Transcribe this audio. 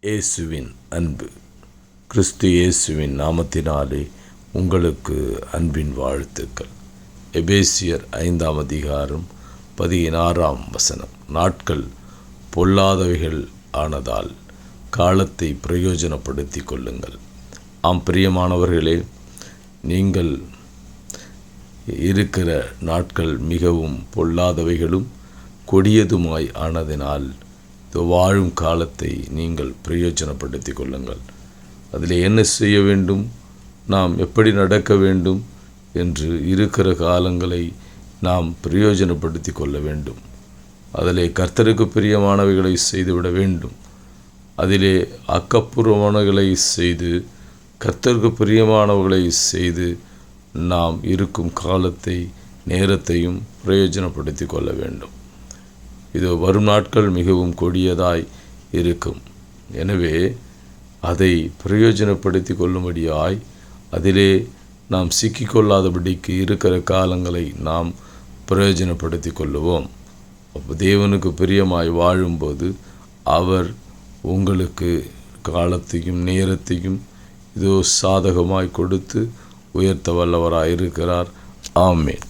இயேசுவின் அன்பு. கிறிஸ்து இயேசுவின் நாமத்தினாலே உங்களுக்கு அன்பின் வாழ்த்துக்கள். எபேசியர் 5 அதிகாரம் 16 நாட்கள் பொல்லாதவைகள் ஆனதால் காலத்தை பிரயோஜனப்படுத்தி கொள்ளுங்கள். பிரியமானவர்களே, நீங்கள் இருக்கிற நாட்கள் மிகவும் பொல்லாதவைகளும் கொடியதுமாய் ஆனதினால் வாழும் காலத்தை நீங்கள் பிரயோஜனப்படுத்தி கொள்ளுங்கள். அதில் என்ன செய்ய வேண்டும், நாம் எப்படி நடக்க வேண்டும் என்று இருக்கிற காலங்களை நாம் பிரயோஜனப்படுத்தி கொள்ள வேண்டும். அதிலே கர்த்தருக்கு பிரியமானவைகளை செய்துவிட வேண்டும். அதிலே ஆக்கப்பூர்வமானவைகளை செய்து கர்த்தருக்கு பிரியமானவைகளை செய்து நாம் இருக்கும் காலத்தை நேரத்தையும் பிரயோஜனப்படுத்தி கொள்ள வேண்டும். இது வரும் நாட்கள் மிகவும் கொடியதாய் இருக்கும். எனவே அதை பிரயோஜனப்படுத்தி கொள்ளும்படியாய் அதிலே நாம் சிக்கிக்கொள்ளாதபடிக்கு இருக்கிற காலங்களை நாம் பிரயோஜனப்படுத்தி கொள்ளுவோம். அப்போ தேவனுக்கு பிரியமாய் வாழும்போது அவர் உங்களுக்கு காலத்தையும் நேரத்தையும் இதோ சாதகமாய் கொடுத்து உயர்த்த வல்லவராய் இருக்கிறார். ஆமென்.